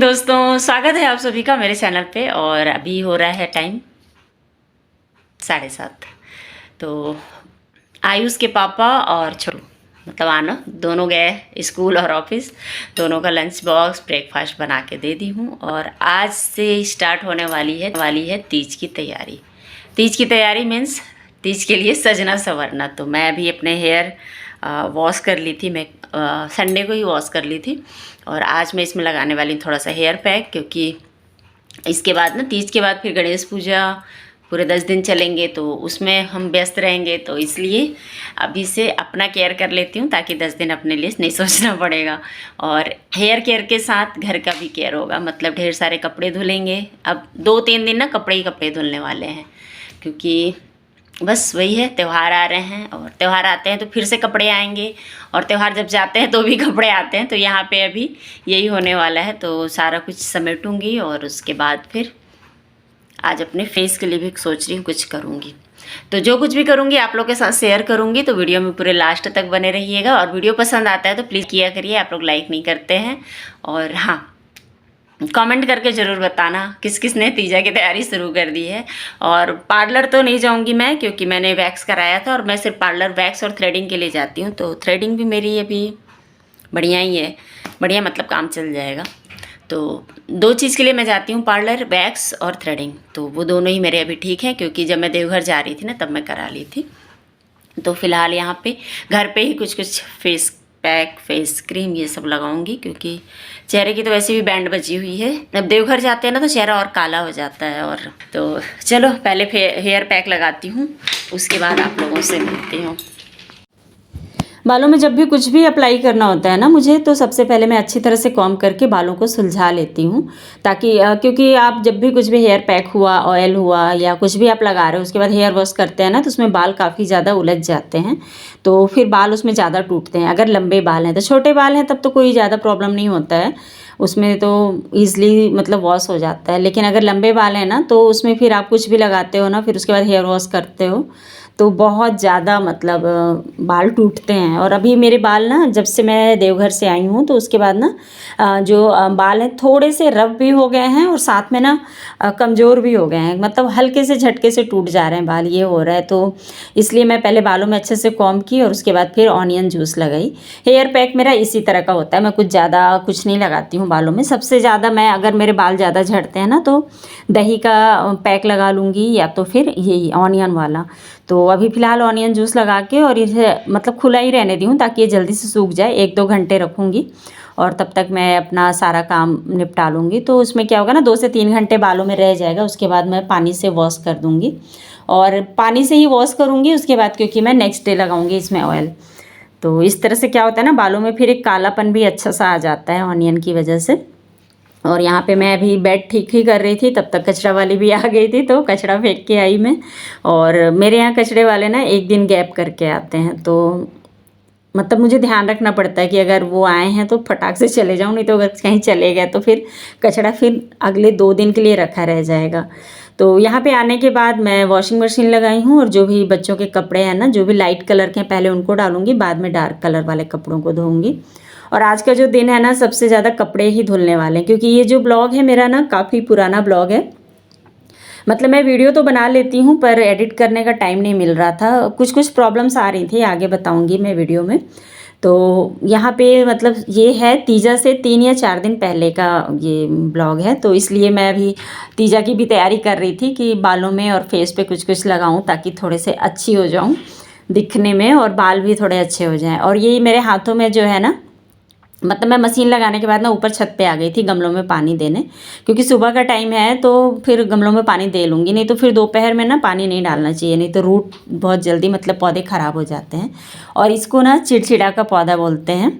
Morning दोस्तों, स्वागत है आप सभी का मेरे चैनल पे। और अभी हो रहा है टाइम 7:30। तो आयुष के पापा और छोटू मतलब आना दोनों गए स्कूल और ऑफिस। दोनों का लंच बॉक्स ब्रेकफास्ट बना के दे दी हूँ। और आज से स्टार्ट होने वाली है तीज की तैयारी। तीज की तैयारी मीन्स तीज के लिए सजना संवरना। तो मैं अभी अपने हेयर वॉश कर ली थी। मैं संडे को ही वॉश कर ली थी। और आज मैं इसमें लगाने वाली हूँ थोड़ा सा हेयर पैक, क्योंकि इसके बाद ना तीज के बाद फिर गणेश पूजा पूरे 10 दिन चलेंगे, तो उसमें हम व्यस्त रहेंगे। तो इसलिए अभी से अपना केयर कर लेती हूँ, ताकि 10 दिन अपने लिए नहीं सोचना पड़ेगा। और हेयर केयर के साथ घर का भी केयर होगा, मतलब ढेर सारे कपड़े धुलेंगे। अब 2-3 दिन ना कपड़े ही कपड़े धुलने वाले हैं, क्योंकि बस वही है, त्यौहार आ रहे हैं और त्यौहार आते हैं तो फिर से कपड़े आएंगे, और त्यौहार जब जाते हैं तो भी कपड़े आते हैं। तो यहाँ पे अभी यही होने वाला है। तो सारा कुछ समेटूंगी और उसके बाद फिर आज अपने फेस के लिए भी सोच रही हूँ कुछ करूँगी। तो जो कुछ भी करूँगी आप लोग के साथ शेयर करूँगी। तो वीडियो में पूरे लास्ट तक बने रहिएगा। और वीडियो पसंद आता है तो प्लीज़ किया करिए, आप लोग लाइक नहीं करते हैं। और हाँ, कमेंट करके ज़रूर बताना किस किस ने तीजा की तैयारी शुरू कर दी है। और पार्लर तो नहीं जाऊंगी मैं, क्योंकि मैंने वैक्स कराया था और मैं सिर्फ पार्लर वैक्स और थ्रेडिंग के लिए जाती हूँ। तो थ्रेडिंग भी मेरी अभी बढ़िया ही है, बढ़िया मतलब काम चल जाएगा। तो 2 चीज़ के लिए मैं जाती हूँ, पार्लर, वैक्स और थ्रेडिंग। तो वो दोनों ही मेरे अभी ठीक हैं, क्योंकि जब मैं देवघर जा रही थी ना तब मैं करा ली थी। तो फ़िलहाल यहाँ पे घर पे ही कुछ कुछ फेस पैक, फेस क्रीम ये सब लगाऊंगी, क्योंकि चेहरे की तो वैसे भी बैंड बची हुई है। जब देवघर जाते हैं ना तो चेहरा और काला हो जाता है। और तो चलो पहले हेयर पैक लगाती हूँ, उसके बाद आप लोगों से मिलती हूँ। बालों में जब भी कुछ भी अप्लाई करना होता है ना मुझे, तो सबसे पहले मैं अच्छी तरह से कॉम्ब करके बालों को सुलझा लेती हूँ, ताकि क्योंकि आप जब भी कुछ भी हेयर पैक हुआ, ऑयल हुआ या कुछ भी आप लगा रहे हो, उसके बाद हेयर वॉश करते हैं ना, तो उसमें बाल काफ़ी ज़्यादा उलझ जाते हैं। तो फिर बाल उसमें ज़्यादा टूटते हैं। अगर लंबे बाल हैं, तो छोटे बाल हैं तब तो कोई ज़्यादा प्रॉब्लम नहीं होता है, उसमें तो ईज़िली मतलब वॉश हो जाता है। लेकिन अगर लंबे बाल हैं ना, तो उसमें फिर आप कुछ भी लगाते हो ना, फिर उसके बाद हेयर वॉश करते हो तो बहुत ज़्यादा मतलब बाल टूटते हैं। और अभी मेरे बाल ना, जब से मैं देवघर से आई हूँ तो उसके बाद ना जो बाल हैं थोड़े से रफ भी हो गए हैं, और साथ में ना कमज़ोर भी हो गए हैं, मतलब हल्के से झटके से टूट जा रहे हैं बाल, ये हो रहा है। तो इसलिए मैं पहले बालों में अच्छे से कॉम्ब की और उसके बाद फिर ऑनियन जूस लगाई। हेयर पैक मेरा इसी तरह का होता है, मैं कुछ नहीं लगाती हूँ बालों में। सबसे ज़्यादा मैं, अगर मेरे बाल ज़्यादा झड़ते हैं ना, तो दही का पैक लगा लूँगी, या तो फिर यही ऑनियन वाला। तो अभी फ़िलहाल ऑनियन जूस लगा के और इसे मतलब खुला ही रहने दी हूँ, ताकि ये जल्दी से सूख जाए। 1-2 घंटे रखूँगी और तब तक मैं अपना सारा काम निपटा लूँगी। तो उसमें क्या होगा ना, 2 से 3 घंटे बालों में रह जाएगा। उसके बाद मैं पानी से वॉश कर दूँगी, और पानी से ही वॉश करूँगी उसके बाद, क्योंकि मैं नेक्स्ट डे लगाऊँगी इसमें ऑयल। तो इस तरह से क्या होता है ना, बालों में फिर एक कालापन भी अच्छा सा आ जाता है ऑनियन की वजह से। और यहाँ पे मैं अभी बेड ठीक ही कर रही थी, तब तक कचरा वाली भी आ गई थी, तो कचरा फेंक के आई मैं। और मेरे यहाँ कचरे वाले ना 1 दिन गैप करके आते हैं, तो मतलब मुझे ध्यान रखना पड़ता है कि अगर वो आए हैं तो फटाक से चले जाऊँ, नहीं तो अगर कहीं चले गए तो फिर कचरा फिर अगले 2 दिन के लिए रखा रह जाएगा। तो यहाँ पे आने के बाद मैं वॉशिंग मशीन लगाई हूँ, और जो भी बच्चों के कपड़े हैं ना, जो भी लाइट कलर के हैं, पहले उनको डालूँगी, बाद में डार्क कलर वाले कपड़ों को धोऊँगी। और आज का जो दिन है ना, सबसे ज़्यादा कपड़े ही धुलने वाले हैं, क्योंकि ये जो ब्लॉग है मेरा ना काफ़ी पुराना ब्लॉग है। मतलब मैं वीडियो तो बना लेती हूँ, पर एडिट करने का टाइम नहीं मिल रहा था, कुछ प्रॉब्लम्स आ रही थी, आगे बताऊँगी मैं वीडियो में। तो यहाँ पे मतलब ये है तीजा से 3 या 4 दिन पहले का ये ब्लॉग है। तो इसलिए मैं अभी तीजा की भी तैयारी कर रही थी कि बालों में और फेस पे कुछ लगाऊँ, ताकि थोड़े से अच्छी हो जाऊँ दिखने में, और बाल भी थोड़े अच्छे हो जाएँ। और ये मेरे हाथों में जो है ना, मतलब मैं मशीन लगाने के बाद ना ऊपर छत पे आ गई थी गमलों में पानी देने, क्योंकि सुबह का टाइम है तो फिर गमलों में पानी दे लूँगी, नहीं तो फिर दोपहर में ना पानी नहीं डालना चाहिए, नहीं तो रूट बहुत जल्दी मतलब पौधे ख़राब हो जाते हैं। और इसको ना चिड़चिड़ा का पौधा बोलते हैं,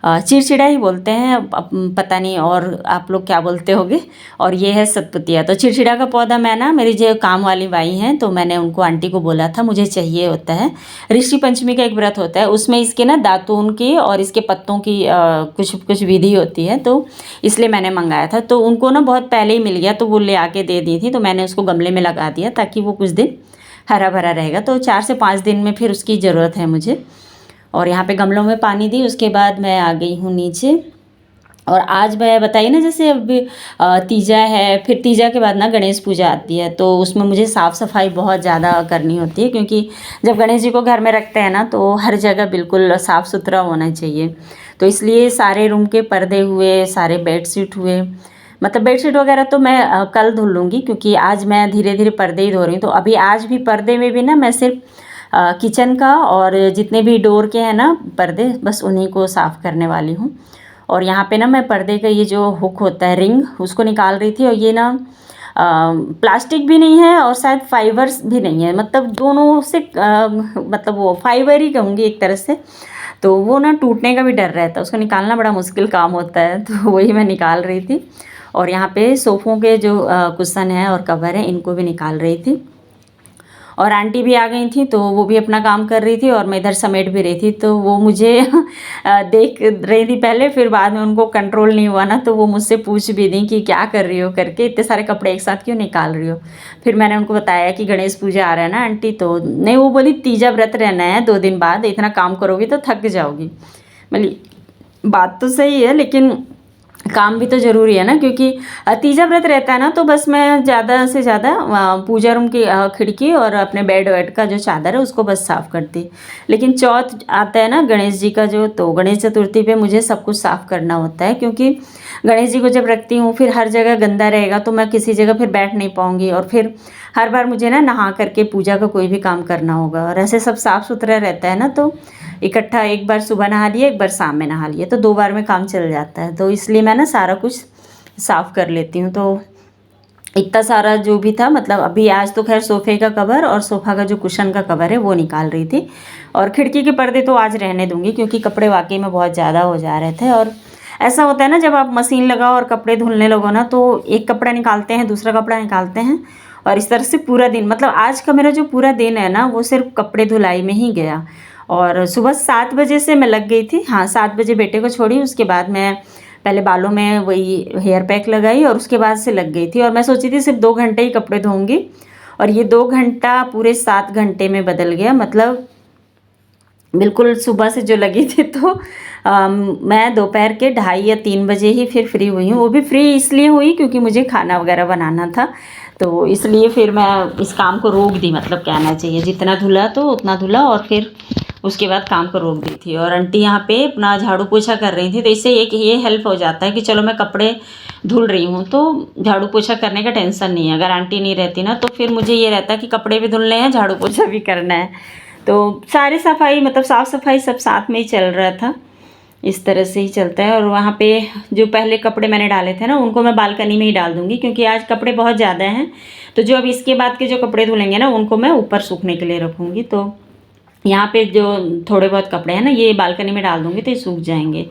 चिड़चिड़ा ही बोलते हैं, अब पता नहीं और आप लोग क्या बोलते होगे। और ये है सतपुतिया। तो चिड़चिड़ा का पौधा मैं ना, मेरी जो काम वाली बाई हैं, तो मैंने उनको, आंटी को बोला था मुझे चाहिए होता है। ऋषि पंचमी का एक व्रत होता है, उसमें इसके ना दातून की और इसके पत्तों की कुछ विधि होती है, तो इसलिए मैंने मंगाया था। तो उनको ना बहुत पहले ही मिल गया, तो वो ले आके दे दी थी, तो मैंने उसको गमले में लगा दिया, ताकि वो कुछ दिन हरा भरा रहेगा। तो 4 से 5 दिन में फिर उसकी ज़रूरत है मुझे। और यहाँ पे गमलों में पानी दी, उसके बाद मैं आ गई हूँ नीचे। और आज मैं बताइए ना, जैसे अब तीजा है, फिर तीजा के बाद ना गणेश पूजा आती है, तो उसमें मुझे साफ़ सफाई बहुत ज़्यादा करनी होती है, क्योंकि जब गणेश जी को घर में रखते हैं ना, तो हर जगह बिल्कुल साफ़ सुथरा होना चाहिए। तो इसलिए सारे रूम के पर्दे हुए, सारे बेडशीट हुए, मतलब बेडशीट वगैरह तो मैं कल धुल लूँगी, क्योंकि आज मैं धीरे धीरे पर्दे ही धो रही हूँ। तो अभी आज भी पर्दे में भी ना मैं सिर्फ किचन का और जितने भी डोर के हैं ना पर्दे, बस उन्हीं को साफ़ करने वाली हूँ। और यहाँ पे ना मैं पर्दे का ये जो हुक होता है, रिंग, उसको निकाल रही थी। और ये ना प्लास्टिक भी नहीं है और शायद फाइबर्स भी नहीं है, मतलब दोनों से मतलब वो फाइबर ही कहूँगी एक तरह से। तो वो ना टूटने का भी डर रहता है, उसको निकालना बड़ा मुश्किल काम होता है, तो वही मैं निकाल रही थी। और यहाँ पे सोफ़ों के जो कुशन हैं और कवर हैं, इनको भी निकाल रही थी। और आंटी भी आ गई थी, तो वो भी अपना काम कर रही थी और मैं इधर समेट भी रही थी। तो वो मुझे देख रही थी पहले, फिर बाद में उनको कंट्रोल नहीं हुआ ना, तो वो मुझसे पूछ भी दी कि क्या कर रही हो करके, इतने सारे कपड़े एक साथ क्यों निकाल रही हो। फिर मैंने उनको बताया कि गणेश पूजा आ रहा है ना आंटी, तो नहीं, वो बोली तीजा व्रत रहना है 2 दिन बाद, इतना काम करोगी तो थक जाओगी। बोली बात तो सही है, लेकिन काम भी तो ज़रूरी है ना, क्योंकि तीजा व्रत रहता है ना, तो बस मैं ज़्यादा से ज़्यादा पूजा रूम की खिड़की और अपने बेड वेड का जो चादर है उसको बस साफ़ करती। लेकिन चौथ आता है ना गणेश जी का जो, तो गणेश चतुर्थी पे मुझे सब कुछ साफ़ करना होता है, क्योंकि गणेश जी को जब रखती हूँ फिर हर जगह गंदा रहेगा, तो मैं किसी जगह फिर बैठ नहीं पाऊँगी, और फिर हर बार मुझे ना नहा करके पूजा का कोई भी काम करना होगा। और ऐसे सब साफ़ सुथरा रहता है ना, तो इकट्ठा एक बार सुबह नहा लिए, एक बार शाम में नहा लिए, तो 2 बार में काम चल जाता है। तो इसलिए मैं ना सारा कुछ साफ़ कर लेती हूँ। तो इतना सारा जो भी था, मतलब अभी आज तो खैर सोफ़े का कवर और सोफ़ा का जो कुशन का कवर है वो निकाल रही थी। और खिड़की के पर्दे तो आज रहने दूँगी, क्योंकि कपड़े वाक़ई में बहुत ज़्यादा हो जा रहे थे। और ऐसा होता है ना, जब आप मशीन लगाओ और कपड़े धुलने लगो ना, तो एक कपड़ा निकालते हैं, दूसरा कपड़ा निकालते हैं, और इस तरह से पूरा दिन, मतलब आज का मेरा जो पूरा दिन है ना, वो सिर्फ कपड़े धुलाई में ही गया। और सुबह 7 बजे से मैं लग गई थी। हाँ, 7 बजे बेटे को छोड़ी, उसके बाद मैं पहले बालों में वही हेयर पैक लगाई और उसके बाद से लग गई थी। और मैं सोची थी सिर्फ 2 घंटे ही कपड़े धोऊंगी, और ये 2 घंटा पूरे 7 घंटे में बदल गया। मतलब बिल्कुल सुबह से जो लगी थी, तो मैं दोपहर के 2:30 या 3 बजे ही फिर फ्री हुई हूँ। वो भी फ्री इसलिए हुई क्योंकि मुझे खाना वगैरह बनाना था, तो इसलिए फिर मैं इस काम को रोक दी, मतलब कहना चाहिए, जितना धुला तो उतना धुला, और फिर उसके बाद काम को रोक दी थी। और आंटी यहाँ पे अपना झाड़ू पोछा कर रही थी, तो इससे एक ये हेल्प हो जाता है कि चलो मैं कपड़े धुल रही हूँ तो झाड़ू पोछा करने का टेंशन नहीं है। अगर आंटी नहीं रहती ना, तो फिर मुझे ये रहता है कि कपड़े भी धुलने हैं, झाड़ू पोछा भी करना है। तो सारी सफाई, मतलब साफ़ सफाई सब साथ में ही चल रहा था, इस तरह से ही चलता है। और वहाँ पे जो पहले कपड़े मैंने डाले थे ना, उनको मैं बालकनी में ही डाल दूँगी, क्योंकि आज कपड़े बहुत ज़्यादा हैं। तो जो अब इसके बाद के जो कपड़े धुलेंगे ना, उनको मैं ऊपर सूखने के लिए रखूँगी। तो यहाँ पे जो थोड़े बहुत कपड़े हैं ना, ये बालकनी में डाल दूँगी तो ये सूख जाएंगे।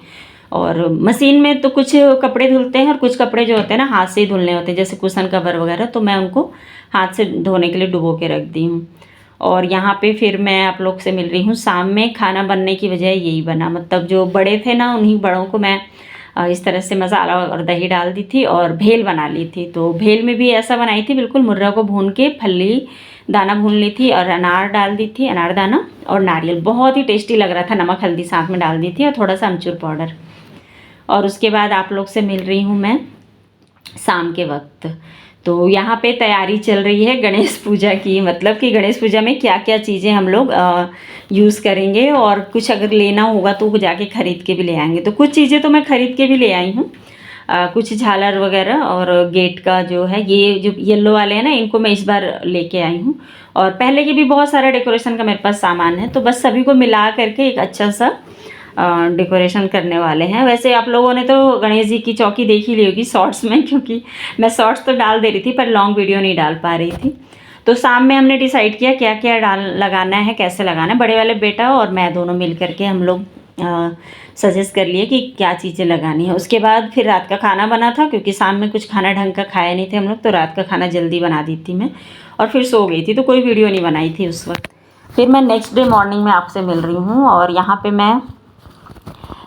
और मशीन में तो कुछ कपड़े धुलते हैं और कुछ कपड़े जो होते हैं ना, हाथ से ही धुलने होते हैं, जैसे कुशन कवर वगैरह, तो मैं उनको हाथ से धोने के लिए डुबो के रख दी हूँ। और यहाँ पे फिर मैं आप लोग से मिल रही हूँ शाम में। खाना बनने की वजह यही बना, मतलब जो बड़े थे ना, उन्हीं बड़ों को मैं इस तरह से मसाला और दही डाल दी थी और भेल बना ली थी। तो भेल में भी ऐसा बनाई थी, बिल्कुल मुर्रा को भून के फली दाना भून ली थी और अनार डाल दी थी, अनार दाना और नारियल, बहुत ही टेस्टी लग रहा था। नमक हल्दी साथ में डाल दी थी और थोड़ा सा अमचूर पाउडर। और उसके बाद आप लोग से मिल रही हूँ मैं शाम के वक्त। तो यहाँ पे तैयारी चल रही है गणेश पूजा की, मतलब कि गणेश पूजा में क्या क्या चीज़ें हम लोग यूज़ करेंगे, और कुछ अगर लेना होगा तो जाके ख़रीद के भी ले आएंगे। तो कुछ चीज़ें तो मैं ख़रीद के भी ले आई हूँ, कुछ झालर वगैरह, और गेट का जो है, ये जो येलो वाले हैं ना, इनको मैं इस बार लेके आई हूँ। और पहले के भी बहुत सारा डेकोरेशन का मेरे पास सामान है, तो बस सभी को मिला करके एक अच्छा सा डेकोरेशन करने वाले हैं। वैसे आप लोगों ने तो गणेश जी की चौकी देख ही ली होगी शॉर्ट्स में, क्योंकि मैं शॉर्ट्स तो डाल दे रही थी पर लॉन्ग वीडियो नहीं डाल पा रही थी। तो शाम में हमने डिसाइड किया क्या क्या लगाना है, कैसे लगाना है। बड़े वाले बेटा और मैं दोनों मिल करके हम लोग सजेस्ट कर लिए कि क्या चीज़ें लगानी है। उसके बाद फिर रात का खाना बना था, क्योंकि शाम में कुछ खाना ढंग का खाया नहीं थे हम लोग, तो रात का खाना जल्दी बना दी थी मैं, और फिर सो गई थी, तो कोई वीडियो नहीं बनाई थी उस वक्त। फिर मैं नेक्स्ट डे मॉर्निंग में आपसे मिल रही हूँ, और यहाँ पे मैं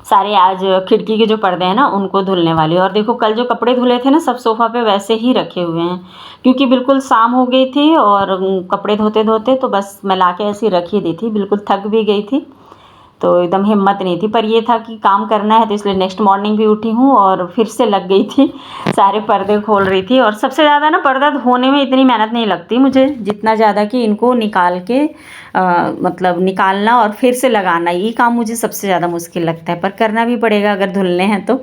सारे आज खिड़की के जो पर्दे हैं ना, उनको धुलने वाली। और देखो कल जो कपड़े धुले थे ना, सब सोफ़ा पे वैसे ही रखे हुए हैं, क्योंकि बिल्कुल शाम हो गई थी और कपड़े धोते धोते तो बस मैं ला के ऐसे ही रख ही दी थी, बिल्कुल थक भी गई थी। तो एकदम हिम्मत नहीं थी, पर ये था कि काम करना है तो इसलिए नेक्स्ट मॉर्निंग भी उठी हूँ और फिर से लग गई थी, सारे पर्दे खोल रही थी। और सबसे ज़्यादा ना पर्दा धोने में इतनी मेहनत नहीं लगती मुझे, जितना ज़्यादा कि इनको निकाल के मतलब निकालना और फिर से लगाना, ये काम मुझे सबसे ज़्यादा मुश्किल लगता है, पर करना भी पड़ेगा अगर धुलने हैं तो।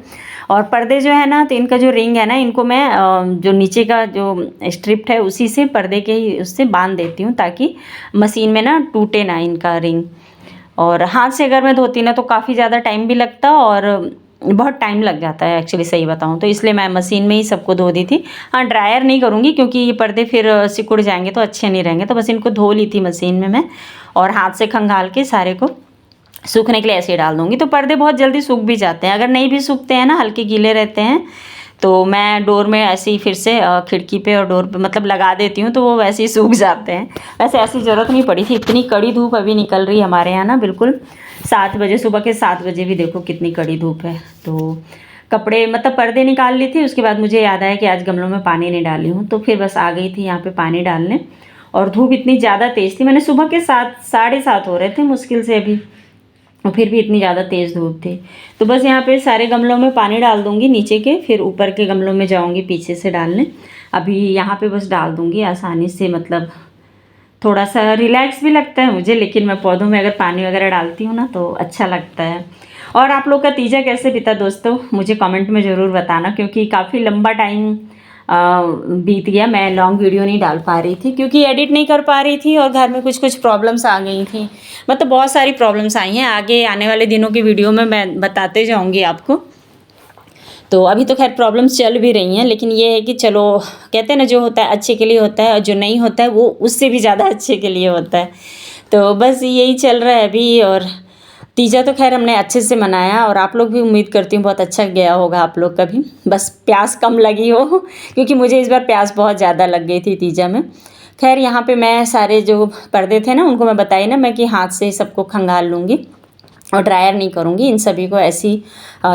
और पर्दे जो है ना, तो इनका जो रिंग है ना, इनको मैं जो नीचे का जो स्ट्रिप है उसी से पर्दे के ही उससे बांध देती हूँ, ताकि मशीन में ना टूटे ना इनका रिंग। और हाथ से अगर मैं धोती ना तो काफ़ी ज़्यादा टाइम भी लगता और बहुत टाइम लग जाता है एक्चुअली, सही बताऊँ तो, इसलिए मैं मशीन में ही सबको धो दी थी। हाँ, ड्रायर नहीं करूँगी क्योंकि ये पर्दे फिर सिकुड़ जाएंगे तो अच्छे नहीं रहेंगे, तो बस इनको धो ली थी मशीन में मैं, और हाथ से खंगाल के सारे को सूखने के लिए ऐसे ही डाल दूँगी। तो पर्दे बहुत जल्दी सूख भी जाते हैं। अगर नहीं भी सूखते हैं ना, हल्के गीले रहते हैं, तो मैं डोर में ऐसे ही फिर से खिड़की पे और डोर पे मतलब लगा देती हूँ, तो वो वैसे ही सूख जाते हैं। वैसे ऐसी ज़रूरत नहीं पड़ी थी, इतनी कड़ी धूप अभी निकल रही है हमारे यहाँ ना, बिल्कुल 7 बजे, सुबह के 7 बजे भी देखो कितनी कड़ी धूप है। तो कपड़े मतलब पर्दे निकाल ली थी, उसके बाद मुझे याद आया कि आज गमलों में पानी नहीं डाली हूँ, तो फिर बस आ गई थी यहाँ पे पानी डालने। और धूप इतनी ज़्यादा तेज़ थी, मैंने सुबह के 7, 7:30 हो रहे थे मुश्किल से अभी, और फिर भी इतनी ज़्यादा तेज़ धूप थी। तो बस यहाँ पे सारे गमलों में पानी डाल दूँगी नीचे के, फिर ऊपर के गमलों में जाऊँगी पीछे से डालने। अभी यहाँ पे बस डाल दूँगी आसानी से, मतलब थोड़ा सा रिलैक्स भी लगता है मुझे, लेकिन मैं पौधों में अगर पानी वगैरह डालती हूँ ना तो अच्छा लगता है। और आप लोग का तीजा कैसे बीता दोस्तों, मुझे कमेंट में ज़रूर बताना, क्योंकि काफ़ी लंबा टाइम बीत गया, मैं लॉन्ग वीडियो नहीं डाल पा रही थी क्योंकि एडिट नहीं कर पा रही थी और घर में कुछ प्रॉब्लम्स आ गई थी, मतलब बहुत सारी प्रॉब्लम्स आई हैं। आगे आने वाले दिनों की वीडियो में मैं बताते जाऊंगी आपको। तो अभी तो खैर प्रॉब्लम्स चल भी रही हैं, लेकिन ये है कि चलो, कहते हैं ना, जो होता है अच्छे के लिए होता है और जो नहीं होता है वो उससे भी ज़्यादा अच्छे के लिए होता है। तो बस यही चल रहा है अभी। और तीजा तो खैर हमने अच्छे से मनाया, और आप लोग भी उम्मीद करती हूँ बहुत अच्छा गया होगा आप लोग का भी, बस प्यास कम लगी हो क्योंकि मुझे इस बार प्यास बहुत ज़्यादा लग गई थी तीजा में। खैर यहाँ पे मैं सारे जो पर्दे थे ना, उनको मैं बताई ना मैं कि हाथ से सबको खंगाल लूँगी और ड्रायर नहीं करूँगी, इन सभी को ऐसे ही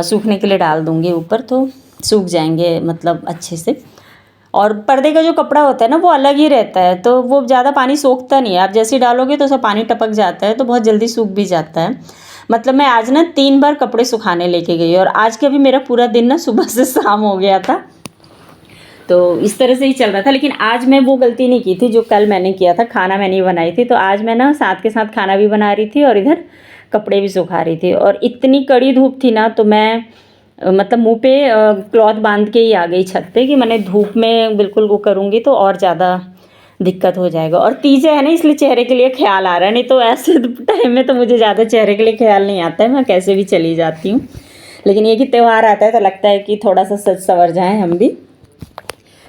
सूखने के लिए डाल दूँगी ऊपर, तो सूख जाएंगे मतलब अच्छे से। और पर्दे का जो कपड़ा होता है ना वो अलग ही रहता है, तो वो ज़्यादा पानी सोखता नहीं है, आप जैसे ही डालोगे तो सब पानी टपक जाता है, तो बहुत जल्दी सूख भी जाता है। मतलब मैं आज ना 3 बार कपड़े सुखाने लेके गई, और आज के भी मेरा पूरा दिन ना सुबह से शाम हो गया था, तो इस तरह से ही चल रहा था। लेकिन आज मैं वो गलती नहीं की थी जो कल मैंने किया था, खाना मैंने ही बनाई थी, तो आज मैं ना साथ के साथ खाना भी बना रही थी और इधर कपड़े भी सुखा रही थी। और इतनी कड़ी धूप थी ना, तो मैं मतलब मुंह पे क्लॉथ बांध के ही आ गई छत पे, कि मैंने धूप में बिल्कुल वो करूँगी तो और ज़्यादा दिक्कत हो जाएगा। और तीजा है ना, इसलिए चेहरे के लिए ख्याल आ रहा है, नहीं तो ऐसे टाइम में तो मुझे ज़्यादा चेहरे के लिए ख्याल नहीं आता है, मैं कैसे भी चली जाती हूँ। लेकिन ये कि त्यौहार आता है तो लगता है कि थोड़ा सा सज संवर जाएँ हम भी।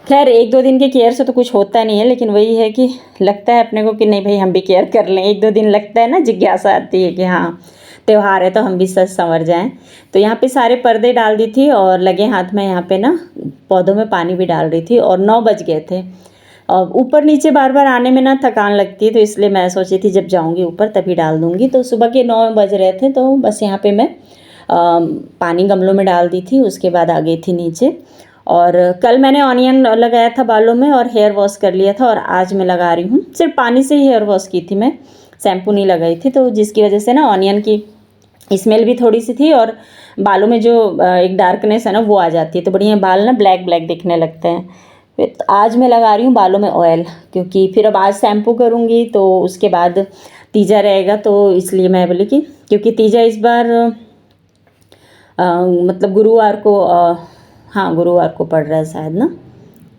खैर 1-2 दिन की केयर से तो कुछ होता नहीं है, लेकिन वही है कि लगता है अपने को कि नहीं भाई हम भी केयर कर लें, 1-2 दिन लगता है ना, जिज्ञासा आती है कि हाँ त्यौहार है तो हम भी सज संवर जाएं। तो यहाँ पे सारे पर्दे डाल दी थी और लगे हाथ में यहाँ पे ना पौधों में पानी भी डाल रही थी, और 9 बज गए थे। और ऊपर नीचे बार बार आने में ना थकान लगती है, तो इसलिए मैं सोची थी जब जाऊँगी ऊपर तभी डाल दूँगी। तो सुबह के 9 बज रहे थे, तो बस यहाँ पर मैं पानी गमलों में डाल दी थी, उसके बाद आ गई थी नीचे। और कल मैंने ऑनियन लगाया था बालों में और हेयर वॉश कर लिया था, और आज मैं लगा रही हूँ, सिर्फ पानी से ही हेयर वॉश की थी मैं, शैम्पू नहीं लगाई थी, तो जिसकी वजह से ना ऑनियन की स्मेल भी थोड़ी सी थी, और बालों में जो एक डार्कनेस है ना वो आ जाती है, तो बढ़िया बाल ना ब्लैक ब्लैक दिखने लगते हैं। फिर आज मैं लगा रही हूँ बालों में ऑयल, क्योंकि फिर अब आज शैम्पू करूँगी तो उसके बाद तीजा रहेगा, तो इसलिए मैं बोली कि क्योंकि तीजा इस बार मतलब गुरुवार को हाँ गुरुवार को पड़ रहा है शायद ना,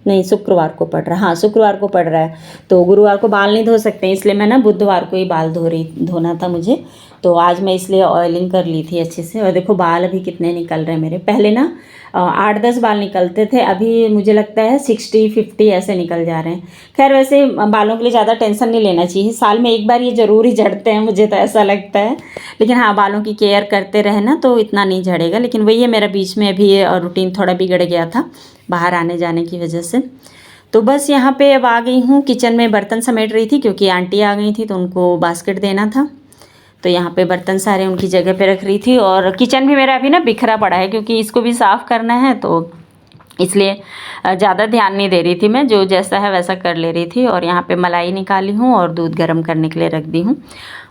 नहीं शुक्रवार को पड़ रहा है, हाँ शुक्रवार को पड़ रहा है, तो गुरुवार को बाल नहीं धो सकते, इसलिए मैं ना बुधवार को ही बाल धोना था मुझे, तो आज मैं इसलिए ऑयलिंग कर ली थी अच्छे से। और देखो बाल अभी कितने निकल रहे हैं मेरे, पहले ना 8-10 बाल निकलते थे, अभी मुझे लगता है 60-50 ऐसे निकल जा रहे हैं। खैर वैसे बालों के लिए ज़्यादा टेंशन नहीं लेना चाहिए, साल में एक बार ये ज़रूर ही झड़ते हैं, मुझे तो ऐसा लगता है, लेकिन हाँ बालों की केयर करते रहे ना तो इतना नहीं झड़ेगा। लेकिन वही है, मेरा बीच में अभी रूटीन थोड़ा बिगड़ गया था बाहर आने जाने की वजह से। तो बस यहाँ पे अब आ गई हूँ, किचन में बर्तन समेट रही थी क्योंकि आंटी आ गई थी तो उनको बास्केट देना था, तो यहाँ पे बर्तन सारे उनकी जगह पे रख रही थी। और किचन भी मेरा अभी ना बिखरा पड़ा है क्योंकि इसको भी साफ़ करना है, तो इसलिए ज़्यादा ध्यान नहीं दे रही थी मैं, जो जैसा है वैसा कर ले रही थी। और यहाँ पे मलाई निकाली हूँ और दूध गर्म करने के लिए रख दी हूँ।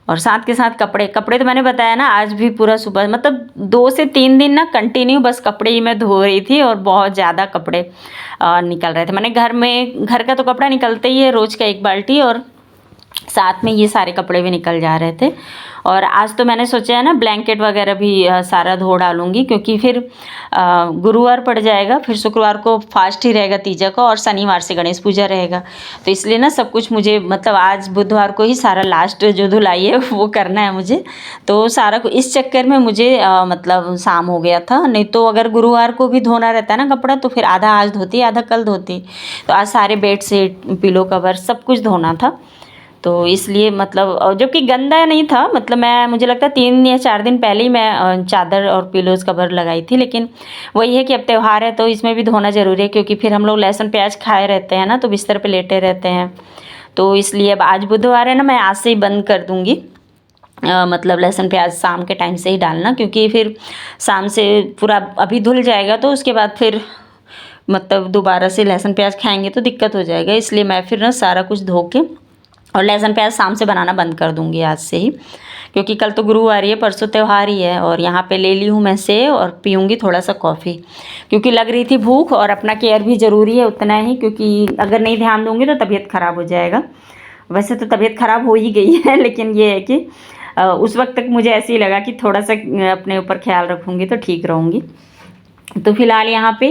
और साथ के साथ कपड़े तो मैंने बताया ना, आज भी पूरा सुबह मतलब 2 से 3 दिन ना कंटिन्यू बस कपड़े ही मैं धो रही थी और बहुत ज़्यादा कपड़े निकल रहे थे। मैंने घर का तो कपड़ा निकलता ही है रोज़ का 1 बाल्टी, और साथ में ये सारे कपड़े भी निकल जा रहे थे। और आज तो मैंने सोचा है ना ब्लैंकेट वगैरह भी सारा धो डालूंगी, क्योंकि फिर गुरुवार पड़ जाएगा, फिर शुक्रवार को फास्ट ही रहेगा तीजा का, और शनिवार से गणेश पूजा रहेगा। तो इसलिए ना सब कुछ मुझे मतलब आज बुधवार को ही सारा लास्ट जो धुलाई है वो करना है मुझे। तो सारा इस चक्कर में मुझे मतलब शाम हो गया था। नहीं तो अगर गुरुवार को भी धोना रहता है ना कपड़ा, तो फिर आधा आज धोती आधा कल धोती। तो आज सारे बेड शीट, पिलो कवर सब कुछ धोना था। तो इसलिए मतलब जो कि गंदा नहीं था, मतलब मुझे लगता है 3 या 4 दिन पहले ही मैं चादर और पिलोज़ कवर लगाई थी। लेकिन वही है कि अब त्यौहार है तो इसमें भी धोना ज़रूरी है, क्योंकि फिर हम लोग लहसुन प्याज खाए रहते हैं ना, तो बिस्तर पे लेटे रहते हैं। तो इसलिए अब आज बुधवार है ना, मैं आज से ही बंद कर दूँगी मतलब लहसुन प्याज शाम के टाइम से ही डालना, क्योंकि फिर शाम से पूरा अभी धुल जाएगा तो उसके बाद फिर मतलब दोबारा से लहसुन प्याज खाएंगे तो दिक्कत हो जाएगा। इसलिए मैं फिर ना सारा कुछ धो के और लहसुन प्याज शाम से बनाना बंद कर दूंगी आज से ही, क्योंकि कल तो गुरुवार ही है, परसों त्यौहार ही है। और यहाँ पे ले ली हूँ मैं सेव और पीऊँगी थोड़ा सा कॉफ़ी, क्योंकि लग रही थी भूख, और अपना केयर भी ज़रूरी है उतना ही, क्योंकि अगर नहीं ध्यान दूँगी तो तबीयत ख़राब हो जाएगा। वैसे तो तबीयत ख़राब हो ही गई है, लेकिन ये है कि उस वक्त तक मुझे ऐसे ही लगा कि थोड़ा सा अपने ऊपर ख्याल रखूँगी तो ठीक रहूँगी। तो फिलहाल यहाँ पे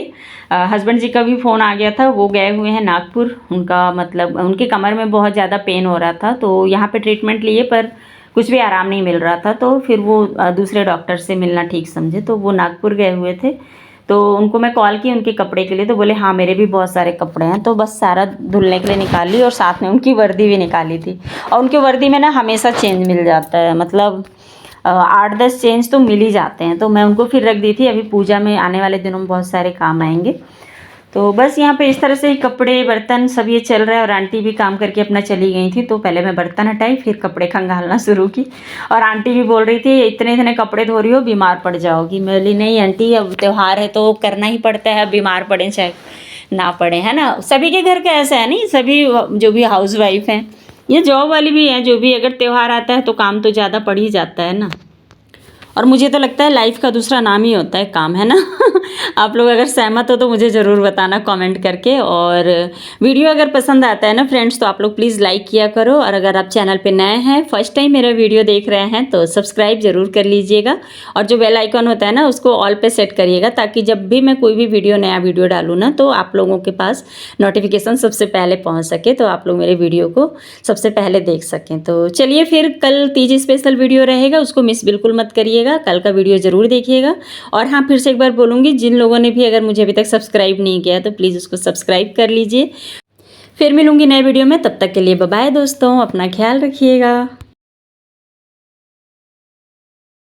हस्बैंड जी का भी फ़ोन आ गया था, वो गए हुए हैं नागपुर। उनका मतलब उनकी कमर में बहुत ज़्यादा पेन हो रहा था, तो यहाँ पे ट्रीटमेंट लिए पर कुछ भी आराम नहीं मिल रहा था। तो फिर वो दूसरे डॉक्टर से मिलना ठीक समझे, तो वो नागपुर गए हुए थे। तो उनको मैं कॉल की उनके कपड़े के लिए, तो बोले हाँ मेरे भी बहुत सारे कपड़े हैं। तो बस सारा धुलने के लिए निकाली, और साथ में उनकी वर्दी भी निकाली थी। और उनकी वर्दी में ना हमेशा चेंज मिल जाता है, मतलब 8-10 चेंज तो मिल ही जाते हैं। तो मैं उनको फिर रख दी थी, अभी पूजा में आने वाले दिनों में बहुत सारे काम आएंगे। तो बस यहाँ पे इस तरह से ही कपड़े बर्तन सब ये चल रहा है। और आंटी भी काम करके अपना चली गई थी, तो पहले मैं बर्तन हटाई, फिर कपड़े खंगालना शुरू की। और आंटी भी बोल रही थी इतने इतने कपड़े धो रही हो, बीमार पड़ जाओगी। मैं बोली नहीं आंटी, अब त्यौहार है तो करना ही पड़ता है, बीमार पड़े चाहे ना पड़े, है ना। सभी के घर का ऐसा है, नहीं सभी जो भी हाउस वाइफ हैं या जॉब वाली भी हैं, जो भी अगर त्यौहार आता है तो काम तो ज़्यादा पड़ ही जाता है ना। और मुझे तो लगता है लाइफ का दूसरा नाम ही होता है काम, है ना। आप लोग अगर सहमत हो तो मुझे ज़रूर बताना कमेंट करके। और वीडियो अगर पसंद आता है ना फ्रेंड्स, तो आप लोग प्लीज़ लाइक किया करो। और अगर आप चैनल पे नए हैं, फर्स्ट टाइम मेरा वीडियो देख रहे हैं, तो सब्सक्राइब ज़रूर कर लीजिएगा। और जो बेल आइकन होता है ना, उसको ऑल पे सेट करिएगा, ताकि जब भी मैं कोई भी नया वीडियो डालूँ ना, तो आप लोगों के पास नोटिफिकेशन सबसे पहले पहुँच सके, तो आप लोग मेरे वीडियो को सबसे पहले देख सकें। तो चलिए फिर कल तीज स्पेशल वीडियो रहेगा, उसको मिस बिल्कुल मत करिएगा, कल का वीडियो ज़रूर देखिएगा। और हाँ, फिर से एक बार बोलूँगी, जिन लोगों ने भी अगर मुझे अभी तक सब्सक्राइब नहीं किया तो प्लीज़ उसको सब्सक्राइब कर लीजिए। फिर मिलूँगी नए वीडियो में, तब तक के लिए बाय बाय दोस्तों, अपना ख्याल रखिएगा।